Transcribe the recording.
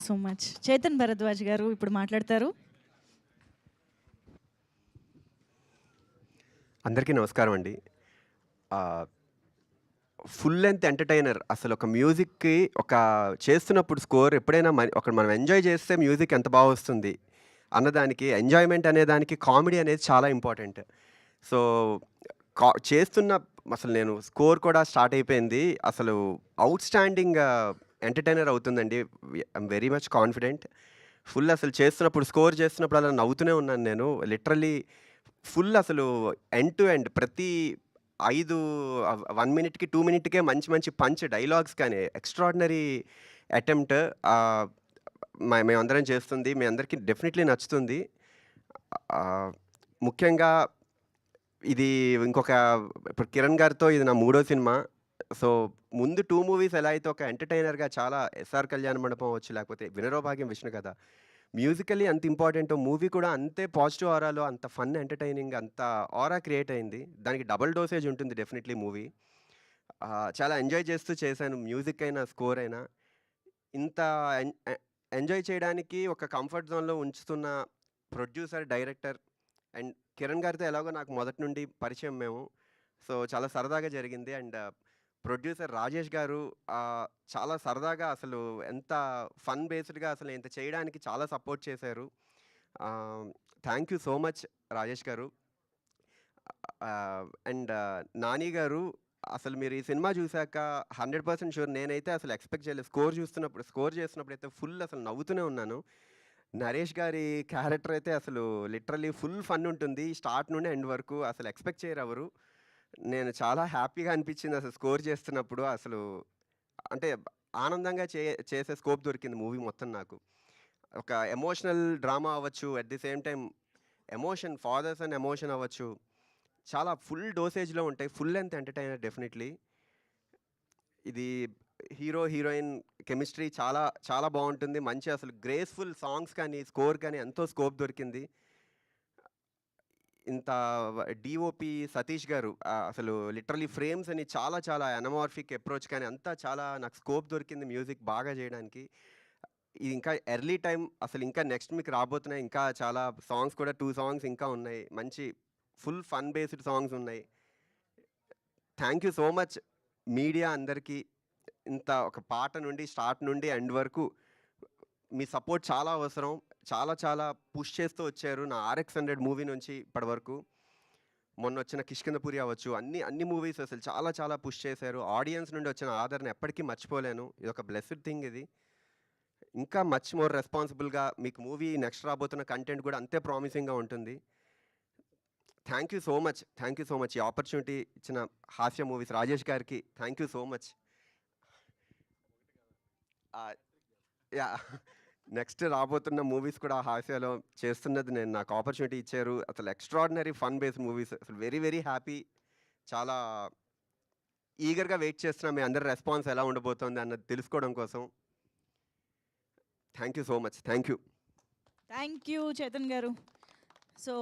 So much. Chetan Bharadwaj గారు ఇప్పుడు మాట్లాడతారు. అందరికీ నమస్కారం అండి. ఫుల్ లెంత్ ఎంటర్‌టైనర్ అసలు ఒక మ్యూజిక్‌కి ఒక చేస్తున్నప్పుడు స్కోర్ ఎప్పుడైనా ఒక మనం ఎంజాయ్ చేస్తే మ్యూజిక్ ఎంత బా వస్తుంది అన్నదానికి ఎంజాయ్‌మెంట్ అనే దానికి కామెడీ అనేది చాలా ఇంపార్టెంట్. సో, చేస్తున్న అసలు నేను స్కోర్ కూడా స్టార్ట్ అయిపోయింది. అసలు ఔట్‌స్టాండింగ్ ఎంటర్‌టైనర్ అవుతుందండి. I'm very much confident. Full అసలు చేస్తున్నప్పుడు స్కోర్ చేస్తున్నప్పుడు అలా నవ్వుతూనే ఉన్నాను నేను. లిటరల్లీ ఫుల్ అసలు ఎండ్ టు ఎండ్ ప్రతి 1 మినిట్‌కి, 2 మినిట్‌కే మంచి మంచి పంచ్ డైలాగ్స్ కానీ ఎక్స్ట్రార్డినరీ అటెంప్ట్ మేమందరం చేస్తుంది. మీ అందరికీ డెఫినెట్‌లీ నచ్చుతుంది. ముఖ్యంగా ఇది ఇంకొక ఇప్పుడు 'కిరణ్' గారితో ఇది నా మూడో సినిమా. సో, ముందు 2 మూవీస్ ఎలా అయితే ఒక ఎంటర్‌టైనర్‌గా చాలా 'ఎస్ఆర్ కళ్యాణ మండపం' అవ్వచ్చు, లేకపోతే 'వినరో భాగ్యం విష్ణు కథ' మ్యూజికల్లీ అంత ఇంపార్టెంటో మూవీ కూడా అంతే పాజిటివ్ ఆరాలో అంత ఫన్, ఎంటర్‌టైనింగ్ అంత ఆరా క్రియేట్ అయింది. దానికి డబుల్ డోసేజ్ ఉంటుంది డెఫినెట్‌లీ మూవీ. చాలా ఎంజాయ్ చేస్తూ చేశాను. మ్యూజిక్ అయినా, స్కోర్ అయినా. ఇంత ఎంజాయ్ చేయడానికి ఒక కంఫర్ట్ జోన్‌లో ఉంచుతున్న ప్రొడ్యూసర్, డైరెక్టర్ అండ్ కిరణ్ గారితో ఎలాగో నాకు మొదటి నుండి పరిచయం మేము. సో, చాలా సరదాగా జరిగింది. అండ్ ప్రొడ్యూసర్ రాజేష్ గారు చాలా సరదాగా అసలు ఎంత ఫన్ బేస్డ్‌గా అసలు ఇంత చేయడానికి చాలా సపోర్ట్ చేశారు. Thank you so much Rajesh గారు. అండ్ నాని గారు అసలు మీరు ఈ సినిమా చూసాక 100% షూర్ నేనైతే అసలు ఎక్స్‌పెక్ట్ చేయలేదు. స్కోర్ చేస్తున్నప్పుడైతే ఫుల్ అసలు నవ్వుతూనే ఉన్నాను. నరేష్ గారి క్యారెక్టర్ అయితే అసలు లిటరల్లీ ఫుల్ ఫన్ ఉంటుంది. స్టార్ట్ నుండి ఎండ్ వరకు అసలు ఎక్స్‌పెక్ట్ చేయరెవరు. నేను చాలా హ్యాపీగా అనిపించింది అసలు స్కోర్ చేస్తున్నప్పుడు. అసలు అంటే ఆనందంగా చేసే స్కోప్ దొరికింది మూవీ మొత్తం నాకు. ఒక ఎమోషనల్ డ్రామా అవ్వచ్చు. At the same time fathers and emotion అవ్వచ్చు. చాలా ఫుల్ డోసేజ్‌లో ఉంటాయి. Full length entertainer definitely. ఇది హీరో, హీరోయిన్ కెమిస్ట్రీ చాలా చాలా బావుంటుంది. మంచి అసలు గ్రేస్‌ఫుల్ సాంగ్స్ కానీ, స్కోర్ కానీ ఎంతో స్కోప్ దొరికింది. ఇంత డీఓపీ సతీష్ గారు అసలు లిటరల్లీ ఫ్రేమ్స్ అని చాలా చాలా అనమార్ఫిక్ అప్రోచ్ కానీ అంతా చాలా నాకు స్కోప్ దొరికింది మ్యూజిక్ బాగా చేయడానికి. ఇది ఇంకా ఎర్లీ టైమ్ అసలు ఇంకా నెక్స్ట్ మీకు రాబోతున్నాయి. ఇంకా చాలా సాంగ్స్ కూడా 2 సాంగ్స్ ఇంకా ఉన్నాయి. మంచి ఫుల్ ఫన్ బేస్డ్ సాంగ్స్ ఉన్నాయి. Thank you so much media అందరికీ. ఇంత ఒక పాట నుండి స్టార్ట్ నుండి ఎండ్ వరకు మీ సపోర్ట్ చాలా అవసరం. చాలా చాలా పుష్ చేస్తూ వచ్చారు. నా 'ఆర్ఎక్స్ 100' మూవీ నుంచి ఇప్పటి వరకు. మొన్నొచ్చిన 'కిష్కింధపురి' అవ్వచ్చు. అన్ని మూవీస్ అసలు చాలా చాలా పుష్ చేశారు. ఆడియన్స్ నుండి వచ్చిన ఆదరణ ఎప్పటికీ మర్చిపోలేను. ఇదొక బ్లెస్డ్ థింగ్ ఇది. ఇంకా మచ్ మోర్ రెస్పాన్సిబుల్‌గా మీకు మూవీ నెక్స్ట్ రాబోతున్న కంటెంట్ కూడా అంతే ప్రామిసింగ్‌గా ఉంటుంది. Thank you so much. Thank you so much. ఈ ఆపర్చునిటీ ఇచ్చిన హాస్య మూవీస్ రాజేష్ గారికి thank you so much. Yeah! Next రాబోతున్న మూవీస్ కూడా హాస్యాలో చేస్తున్నది నేను. నాకు ఆపర్చునిటీ ఇచ్చారు. అసలు ఎక్స్ట్రార్డినరీ ఫన్ బేస్డ్ మూవీస్. అసలు వెరీ వెరీ హ్యాపీ. చాలా ఈగర్‌గా వెయిట్ చేస్తున్నా మీ అందరి రెస్పాన్స్ ఎలా ఉండబోతోంది అన్నది తెలుసుకోవడం కోసం. Thank you so much. Thank you. Thank you Chetan గారు. సో